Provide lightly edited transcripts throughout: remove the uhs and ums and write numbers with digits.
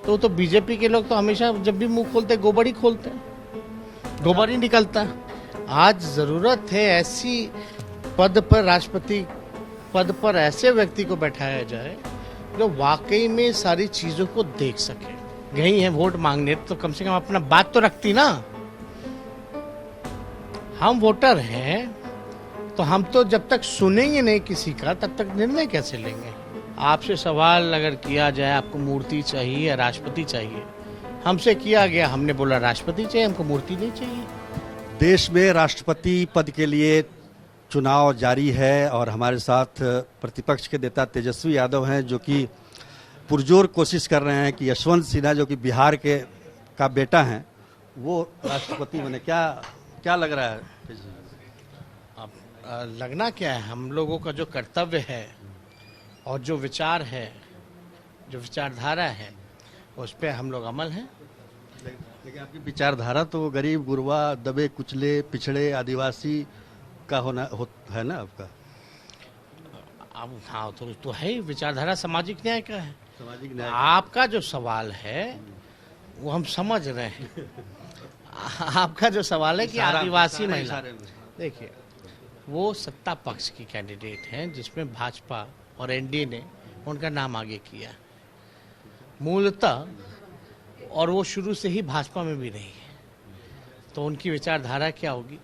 तो बीजेपी के लोग तो हमेशा जब भी मुंह खोलते गोबर ही खोलते हैं, गोबर ही निकलता है। आज जरूरत है ऐसी पद पर, राष्ट्रपति पद पर ऐसे व्यक्ति को बैठाया जाए जो वाकई में सारी चीजों को देख सके। गई है वोट मांगने तो कम से कम अपना बात तो रखती ना। हम वोटर हैं तो हम तो जब तक सुनेंगे नहीं किसी का तब तक निर्णय कैसे लेंगे। आपसे सवाल अगर किया जाए आपको मूर्ति चाहिए या राष्ट्रपति चाहिए, हमसे किया गया, हमने बोला राष्ट्रपति चाहिए, हमको मूर्ति नहीं चाहिए। देश में राष्ट्रपति पद के लिए चुनाव जारी है और हमारे साथ प्रतिपक्ष के नेता तेजस्वी यादव हैं, जो कि पुरजोर कोशिश कर रहे हैं कि यशवंत सिन्हा जो कि बिहार के का बेटा हैं वो राष्ट्रपति बने। क्या लग रहा है? अब लगना क्या है, हम लोगों का जो कर्तव्य है और जो विचार है, जो विचारधारा है, उस पर हम लोग अमल हैं। लेकिन आपकी विचारधारा तो गरीब गुरबा, दबे कुचले, पिछड़े, आदिवासी का है ना आपका। अब हाँ तो है ही, विचारधारा सामाजिक न्याय का है। सामाजिक न्याय आपका जो सवाल है वो हम समझ रहे हैं। आपका जो सवाल है कि आदिवासी महिला, देखिए वो सत्ता पक्ष की कैंडिडेट हैं जिसमें भाजपा और एनडीए ने उनका नाम आगे किया मूलतः, और वो शुरू से ही भाजपा में भी रही है, तो उनकी विचारधारा क्या होगी।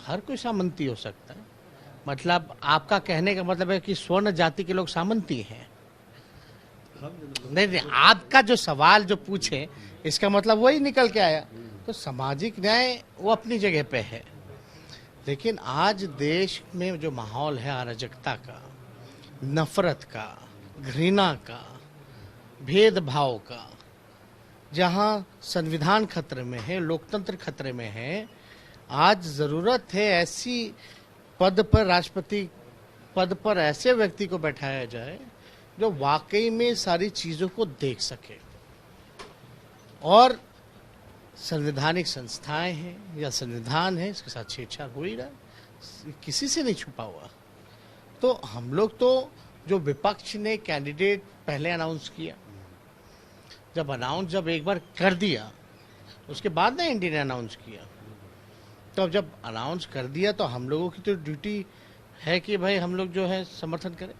हर कोई सामंती हो सकता है। मतलब आपका कहने का मतलब है कि स्वर्ण जाति के लोग सामंती हैं? नहीं, आपका जो सवाल जो पूछे इसका मतलब वही निकल के आया। तो सामाजिक न्याय वो अपनी जगह पे है, लेकिन आज देश में जो माहौल है अराजकता का, नफरत का, घृणा का, भेदभाव का, जहां संविधान खतरे में है, लोकतंत्र खतरे में है, आज जरूरत है ऐसी पद पर, राष्ट्रपति पद पर ऐसे व्यक्ति को बैठाया जाए जो वाकई में सारी चीजों को देख सके। और संवैधानिक संस्थाएं हैं या संविधान है, इसके साथ छेड़छाड़ हो ही रहा है, किसी से नहीं छुपा हुआ। तो हम लोग तो जो विपक्ष ने कैंडिडेट पहले अनाउंस किया, जब एक बार कर दिया उसके बाद ना एनडीए ने अनाउंस किया, तो अब जब अनाउंस कर दिया तो हम लोगों की तो ड्यूटी है कि भाई हम लोग जो है समर्थन करें।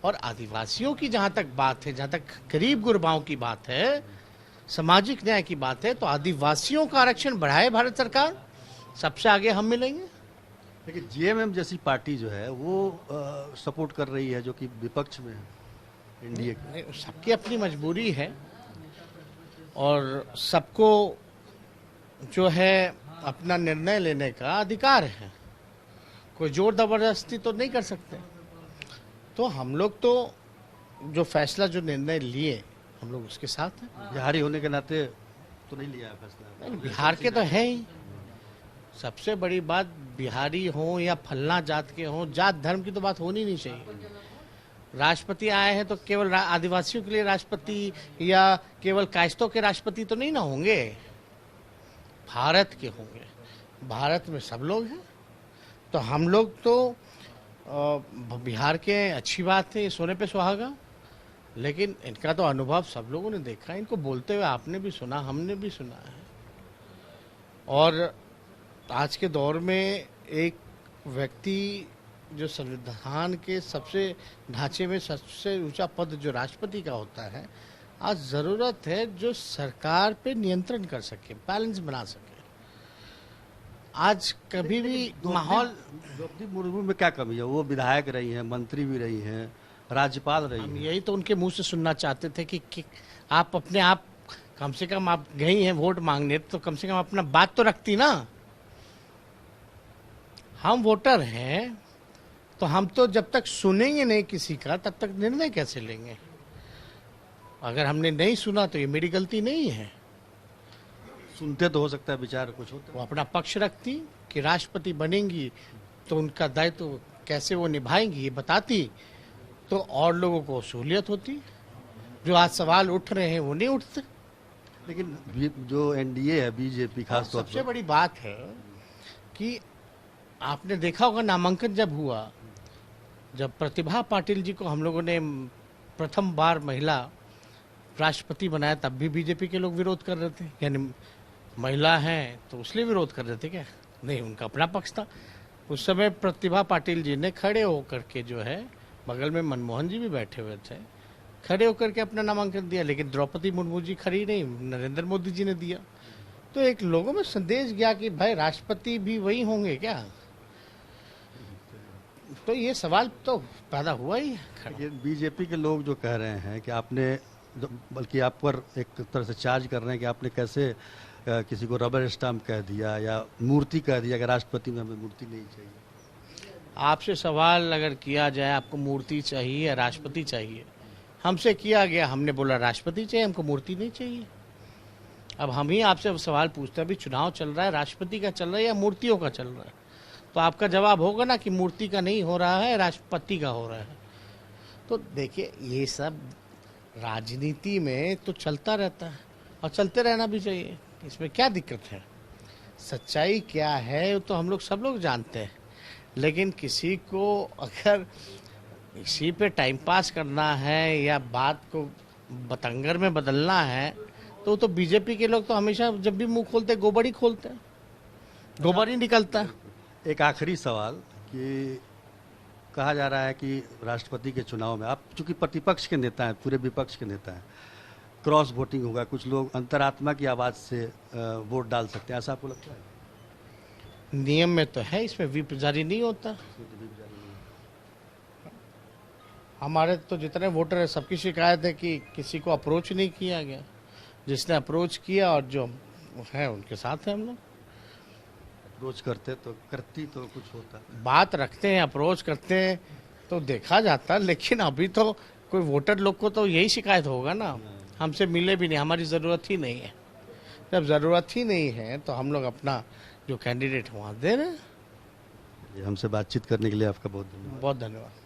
और आदिवासियों की जहाँ तक बात है, जहाँ तक गरीब गुरबाओं की बात है, सामाजिक न्याय की बात है, तो आदिवासियों का आरक्षण बढ़ाए भारत सरकार, सबसे आगे हम मिलेंगे। लेकिन जीएमएम जैसी पार्टी जो है वो सपोर्ट कर रही है, जो कि विपक्ष में है एनडीए की। सबकी अपनी मजबूरी है और सबको जो है अपना निर्णय लेने का अधिकार है, कोई जोर जबरदस्ती तो नहीं कर सकते। तो हम लोग तो जो फैसला, जो निर्णय लिए, हम लोग उसके साथ हैं। बिहारी होने के नाते तो नहीं लिया है फैसला? बिहार के तो है ही। सबसे बड़ी बात, बिहारी हो या फलना जात के हो, जात धर्म की तो बात होनी नहीं चाहिए। राष्ट्रपति आए हैं तो केवल आदिवासियों के लिए राष्ट्रपति या केवल कायस्थों के राष्ट्रपति तो नहीं ना होंगे, भारत के होंगे। भारत में सब लोग हैं, तो हम लोग तो बिहार के, अच्छी बात है, ये सोने पे सुहागा। लेकिन इनका तो अनुभव सब लोगों ने देखा, इनको बोलते हुए आपने भी सुना, हमने भी सुना है। और आज के दौर में एक व्यक्ति जो संविधान के सबसे ढांचे में सबसे ऊंचा पद जो राष्ट्रपति का होता है, आज जरूरत है जो सरकार पे नियंत्रण कर सके, बैलेंस बना सके। आज कभी भी माहौल, द्रौपदी मुर्मू में क्या कमी है? वो विधायक रही हैं, मंत्री भी रही हैं, राज्यपाल रही हम हैं। यही तो उनके मुंह से सुनना चाहते थे कि आप अपने आप, कम से कम आप गई हैं वोट मांगने तो कम से कम अपना बात तो रखती ना। हम वोटर हैं तो हम तो जब तक सुनेंगे नहीं किसी का तब तक निर्णय कैसे लेंगे। अगर हमने नहीं सुना तो ये मेरी गलती नहीं है। सुनते तो हो सकता है विचार कुछ होता। वो अपना पक्ष रखती कि राष्ट्रपति बनेंगी तो उनका दायित्व कैसे वो निभाएंगी ये बताती, तो और लोगों को सहूलियत होती। जो आज सवाल उठ रहे हैं वो नहीं उठते। लेकिन जो एनडीए है, बीजेपी खास तौर सबसे पर, बड़ी बात है कि आपने देखा होगा नामांकन जब हुआ, जब प्रतिभा पाटिल जी को हम लोगों ने प्रथम बार महिला राष्ट्रपति बनाया तब भी बीजेपी के लोग विरोध कर रहे थे, यानी महिला हैं तो इसलिए विरोध कर रहे थे क्या? नहीं, उनका अपना पक्ष था। उस समय प्रतिभा पाटिल जी ने खड़े होकर के जो है, बगल में मनमोहन जी भी बैठे हुए थे, खड़े होकर के अपना नामांकन दिया, लेकिन द्रौपदी मुर्मू जी खड़ी नहीं, नरेंद्र मोदी जी ने दिया। तो एक लोगों में संदेश गया कि भाई राष्ट्रपति भी वही होंगे क्या? तो ये सवाल तो पैदा हुआ ही है। ये बीजेपी के लोग जो कह रहे हैं कि आपने, बल्कि आप पर एक तरह से चार्ज कर रहे हैं कि आपने कैसे किसी को रबर स्टाम्प कह दिया या मूर्ति कह दिया कि राष्ट्रपति में हमें मूर्ति नहीं चाहिए। आपसे सवाल अगर किया जाए आपको मूर्ति चाहिए या राष्ट्रपति चाहिए, हमसे किया गया, हमने बोला राष्ट्रपति चाहिए, हमको मूर्ति नहीं चाहिए। अब हम ही आपसे सवाल पूछते हैं, अभी चुनाव चल रहा है, राष्ट्रपति का चल रहा है या मूर्तियों का चल रहा है? तो आपका जवाब होगा ना कि मूर्ति का नहीं हो रहा है, राष्ट्रपति का हो रहा है। तो देखिए, ये सब राजनीति में तो चलता रहता है और चलते रहना भी चाहिए, इसमें क्या दिक्कत है? सच्चाई क्या है वो तो हम लोग सब लोग जानते हैं, लेकिन किसी को अगर इसी पे टाइम पास करना है या बात को बतंगर में बदलना है तो बीजेपी के लोग तो हमेशा जब भी मुंह खोलते गोबर ही खोलते हैं, गोबर ही निकलता है। एक आखिरी सवाल कि कहा जा रहा है कि राष्ट्रपति के चुनाव में आप चूंकि प्रतिपक्ष के नेता हैं, पूरे विपक्ष के नेता हैं, क्रॉस वोटिंग होगा, कुछ लोग अंतरात्मा की आवाज़ से वोट डाल सकते हैं, ऐसा आपको लगता है? नियम में तो है, इसमें व्हिप जारी नहीं होता। हमारे तो जितने वोटर है सबकी शिकायत है कि किसी को अप्रोच नहीं किया गया, जिसने अप्रोच किया और जो है उनके साथ है हम लोग। अप्रोच करते तो कुछ होता, बात रखते हैं, अप्रोच करते हैं तो देखा जाता, लेकिन अभी तो कोई वोटर लोग को तो यही शिकायत होगा ना, हमसे मिले भी नहीं, हमारी ज़रूरत ही नहीं है। जब ज़रूरत ही नहीं है तो हम लोग अपना जो कैंडिडेट वहाँ दे रहे हैं। हमसे बातचीत करने के लिए आपका बहुत धन्यवाद। बहुत धन्यवाद।